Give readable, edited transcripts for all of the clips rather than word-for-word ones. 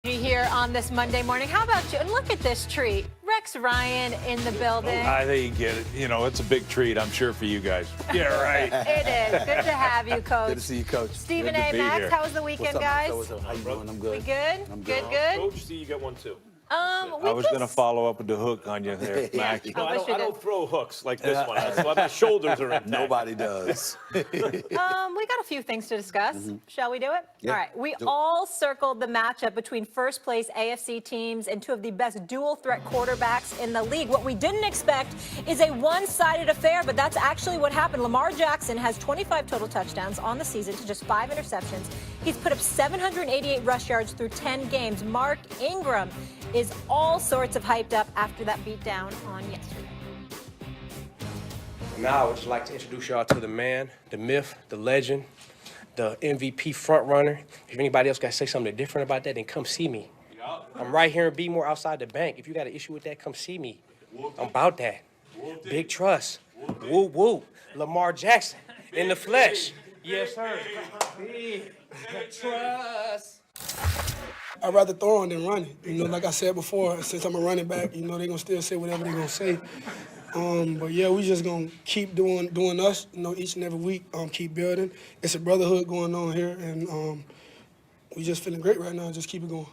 Here on this Monday morning. How about you? And look at this treat. Rex Ryan in the building. I think you get it. You know, it's a big treat, I'm sure, for you guys. Yeah, right. It is. Good to have you, Coach. Good to see you, Coach. Stephen Good to A. be Max, here. how was the weekend, guys? How you doing? I'm good. We good? I'm good. Coach, see you get one too. I was going to folol up with the hook on you there, Max. Yeah. No, I I wish you don't did. throw hooks like this one. That's why my shoulders are intact. Nobody does. We got a few things to discuss. Shall we do it? Yeah, All right. We do it. all circled the matchup between first place AFC teams and two of the best dual threat quarterbacks in the league. What we didn't expect is a one-sided affair, but that's actually what happened. Lamar Jackson has 25 total touchdowns on the season to just 5 interceptions. He's put up 788 rush yards through 10 games. Mark Ingram is all sorts of hyped up after that beatdown on yesterday. Now I would just like to introduce y'all to the man, the myth, the legend, the MVP frontrunner. If anybody else got to say something different about that, then come see me. I'm right here in Bmore outside the bank. If you got an issue with that, come see me. I'm about that. Big trust. Woo woo. Lamar Jackson in the flesh. Yes, sir. Big trust. I'd rather throw on than running. You know, like I said before, since I'm a running back, you know, they're going to still say whatever they're going to say. But, yeah, we just going to keep doing us, you know, each and every week, keep building. It's a brotherhood going on here, and we just feeling great right now. Just keep it going.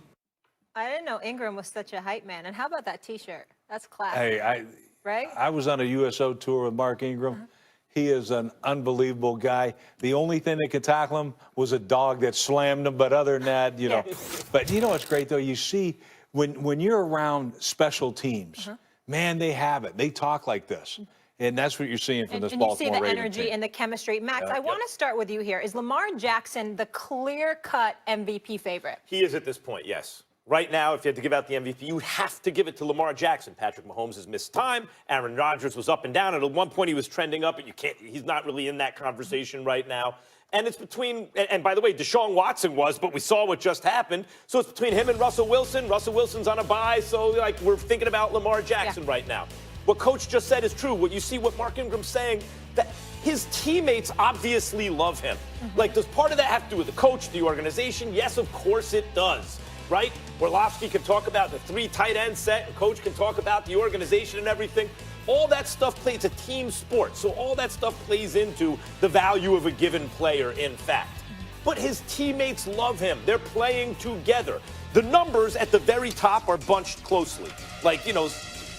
I didn't know Ingram was such a hype man. And how about that T-shirt? That's classic. Hey, right? I was on a USO tour with Mark Ingram. He is an unbelievable guy. The only thing that could tackle him was a dog that slammed him. But other than that, you know. But you know what's great, though? You see, when you're around special teams, man, they have it. They talk like this. And that's what you're seeing from this Baltimore And you see the Ravens energy team. and the chemistry. Max, I want to start with you here. Is Lamar Jackson the clear-cut MVP favorite? He is at this point, yes. Right now, if you had to give out the MVP, you have to give it to Lamar Jackson. Patrick Mahomes has missed time. Aaron Rodgers was up and down. And at one point, he was trending up, and he's not really in that conversation right now. And it's between, and by the way, Deshaun Watson was, but we saw what just happened. So it's between him and Russell Wilson. Russell Wilson's on a bye, so like we're thinking about Lamar Jackson right now. What Coach just said is true. What you see, what Mark Ingram's saying, that his teammates obviously love him. Like, does part of that have to do with the coach, the organization? Yes, of course it does. Right? Orlovsky can talk about the 3 tight end set, and Coach can talk about the organization and everything. All that stuff plays, it's a team sport, so all that stuff plays into the value of a given player, in fact. But his teammates love him. They're playing together. The numbers at the very top are bunched closely. Like, you know,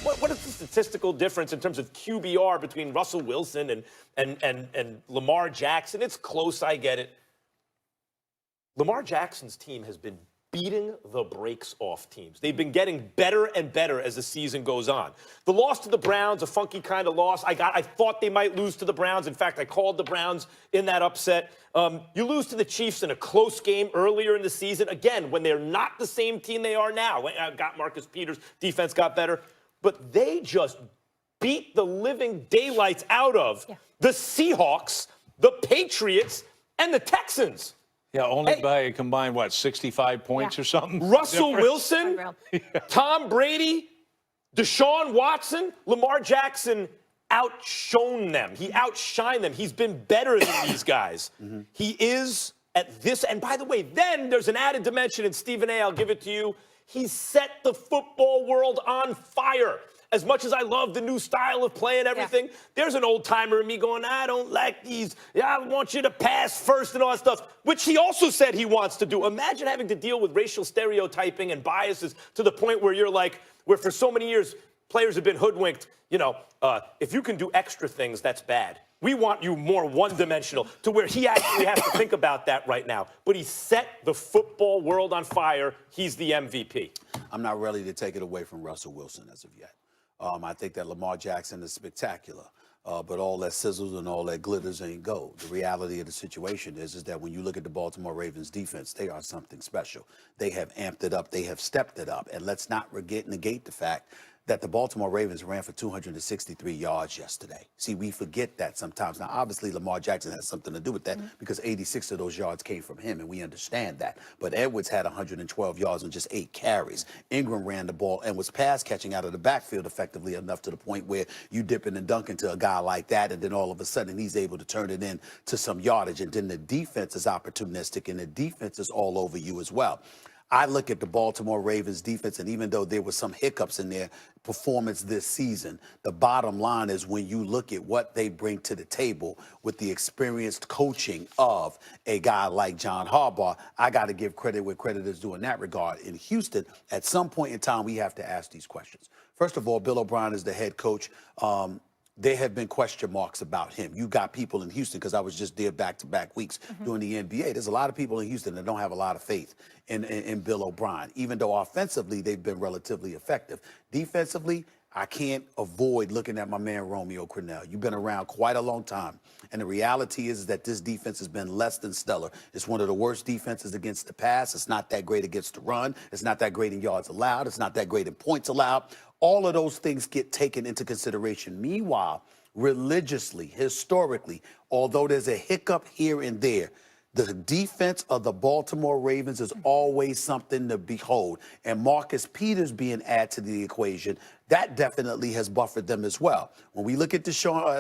what is the statistical difference in terms of QBR between Russell Wilson and Lamar Jackson? It's close, I get it. Lamar Jackson's team has been beating the brakes off teams. They've been getting better and better as the season goes on. The loss to the Browns, a funky kind of loss. I thought they might lose to the Browns. In fact, I called the Browns in that upset. You lose to the Chiefs in a close game earlier in the season. Again, when they're not the same team they are now. Got Marcus Peters, defense got better. But they just beat the living daylights out of the Seahawks, the Patriots, and the Texans. Yeah, only by a combined, 65 points or something? Russell Wilson, Tom Brady, Deshaun Watson, Lamar Jackson outshone them. He outshined them. He's been better than these guys. He is at this. And by the way, then there's an added dimension, and Stephen A., I'll give it to you. He's set the football world on fire. As much as I love the new style of play and everything, there's an old-timer in me going, I don't like these. I want you to pass first and all that stuff, which he also said he wants to do. Imagine having to deal with racial stereotyping and biases to the point where you're like, where for so many years players have been hoodwinked. You know, if you can do extra things, that's bad. We want you more one-dimensional to where he actually has to think about that right now. But he set the football world on fire. He's the MVP. I'm not ready to take it away from Russell Wilson as of yet. I think that Lamar Jackson is spectacular, but all that sizzles and all that glitters ain't gold. The reality of the situation is that when you look at the Baltimore Ravens defense, they are something special. They have amped it up. They have stepped it up. And let's not negate the fact that the Baltimore Ravens ran for 263 yards yesterday. See, we forget that sometimes. Now, obviously, Lamar Jackson has something to do with that because 86 of those yards came from him, and we understand that. But Edwards had 112 yards on just 8 carries. Ingram ran the ball and was pass catching out of the backfield effectively enough to the point where you dipping and dunking to a guy like that, and then all of a sudden he's able to turn it in to some yardage. And then the defense is opportunistic, and the defense is all over you as well. I look at the Baltimore Ravens defense, and even though there were some hiccups in their performance this season, the bottom line is when you look at what they bring to the table with the experienced coaching of a guy like John Harbaugh, I got to give credit where credit is due in that regard. In Houston, at some point in time, we have to ask these questions. First of all, Bill O'Brien is the head coach. There have been question marks about him. You got people in Houston, because I was just there back-to-back weeks doing the NBA. There's a lot of people in Houston that don't have a lot of faith in Bill O'Brien, even though offensively they've been relatively effective. Defensively, I can't avoid looking at my man Romeo Crennel. You've been around quite a long time, and the reality is that this defense has been less than stellar. It's one of the worst defenses against the pass. It's not that great against the run. It's not that great in yards allowed. It's not that great in points allowed. All of those things get taken into consideration. Meanwhile, religiously, historically, although there's a hiccup here and there, the defense of the Baltimore Ravens is always something to behold. And Marcus Peters being added to the equation, that definitely has buffered them as well. When we look at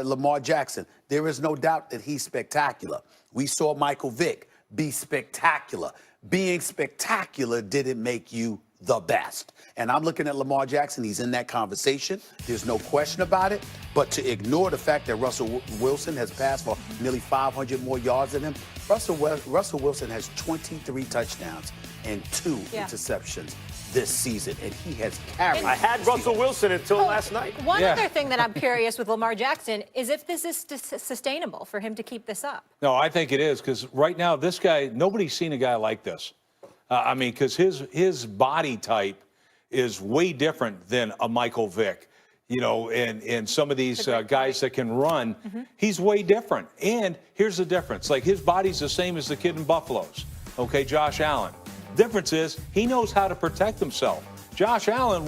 Lamar Jackson, there is no doubt that he's spectacular. We saw Michael Vick be spectacular. Being spectacular didn't make you the best. And I'm looking at Lamar Jackson. He's in that conversation. There's no question about it. But to ignore the fact that Russell Wilson has passed for nearly 500 more yards than him, Russell Wilson has 23 touchdowns and 2 interceptions this season, and he has carried. I had Russell Wilson until last night. One other thing that I'm curious with Lamar Jackson is if this is sustainable for him to keep this up. No, I think it is, because right now this guy, nobody's seen a guy like this. I mean, because his body type is way different than a Michael Vick, you know, and some of these guys that can run, he's way different. And here's the difference. Like, his body's the same as the kid in Buffalo's, okay, Josh Allen. Difference is he knows how to protect himself. Josh Allen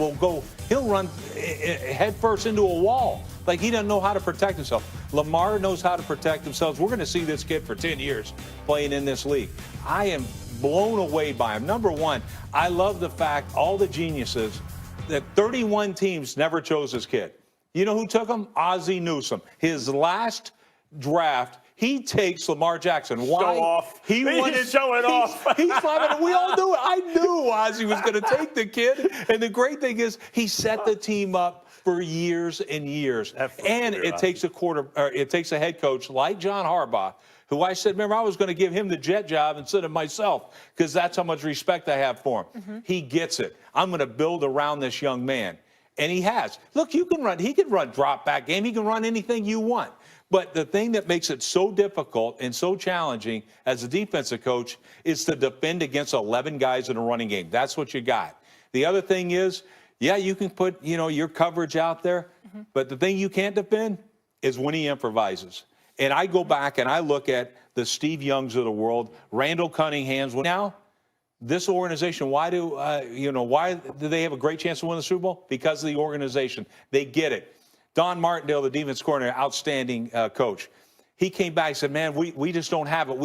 he'll run head first into a wall. Like, he doesn't know how to protect himself. Lamar knows how to protect himself. We're going to see this kid for 10 years playing in this league. I am blown away by him. Number one, I love the fact, all the geniuses, that 31 teams never chose this kid. You know who took him? Ozzie Newsome. His last draft, he takes Lamar Jackson. Why? Show off. He's showing off. He's laughing. We all knew it. I knew Ozzie was going to take the kid. And the great thing is, he set the team up for years and years. And it takes a head coach like John Harbaugh, who I said, remember, I was going to give him the jet job instead of myself, because that's how much respect I have for him. He gets it. I'm going to build around this young man. And he has. Look, he can run drop back game. He can run anything you want. But the thing that makes it so difficult and so challenging as a defensive coach is to defend against 11 guys in a running game. That's what you got. The other thing is, yeah, you can put, your coverage out there, but the thing you can't defend is when he improvises. And I go back and I look at the Steve Youngs of the world, Randall Cunningham's. Now, this organization, why do they have a great chance to win the Super Bowl? Because of the organization. They get it. Don Martindale, the defense coordinator, outstanding coach. He came back and said, man, we just don't have it.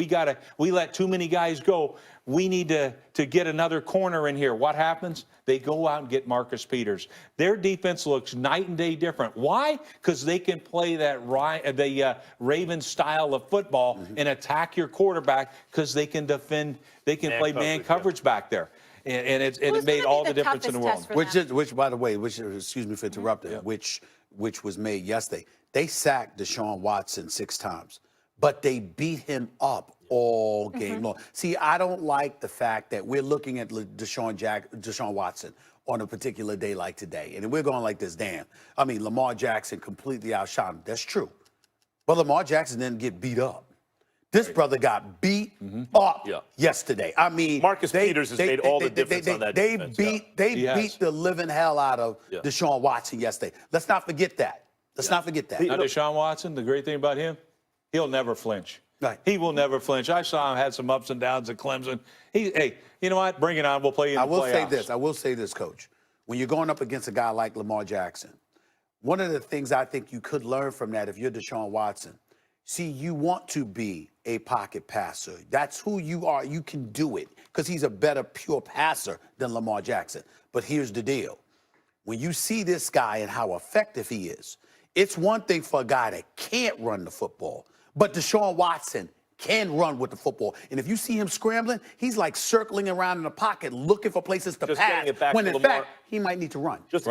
We let too many guys go. We need to get another corner in here. What happens? They go out and get Marcus Peters. Their defense looks night and day different. Why? Because they can play the Ravens style of football and attack your quarterback, because they can defend. They can play man coverage back there. And it made all the difference in the world. Which, by the way, excuse me for interrupting, which was made yesterday. They sacked Deshaun Watson 6 times, but they beat him up all game long. See, I don't like the fact that we're looking at Deshaun Watson on a particular day like today, and we're going like this, damn. I mean, Lamar Jackson completely outshot him. That's true. But Lamar Jackson didn't get beat up. This brother got beat up yesterday. I mean, Marcus Peters has made all the difference on that defense. They beat the living hell out of Deshaun Watson yesterday. Let's not forget that. Let's not forget that. Now, Deshaun Watson, the great thing about him, he'll never flinch. Right. He will never flinch. I saw him had some ups and downs at Clemson. Hey, you know what? Bring it on. We'll play in the playoffs. I will say this, Coach. When you're going up against a guy like Lamar Jackson, one of the things I think you could learn from that, if you're Deshaun Watson, see, you want to be a pocket passer. That's who you are. You can do it, because he's a better pure passer than Lamar Jackson. But here's the deal. When you see this guy and how effective he is, it's one thing for a guy that can't run the football, but Deshaun Watson can run with the football. And if you see him scrambling, he's like circling around in the pocket looking for places to Just pass. getting it back When to in Lamar. fact, he might need to run. Just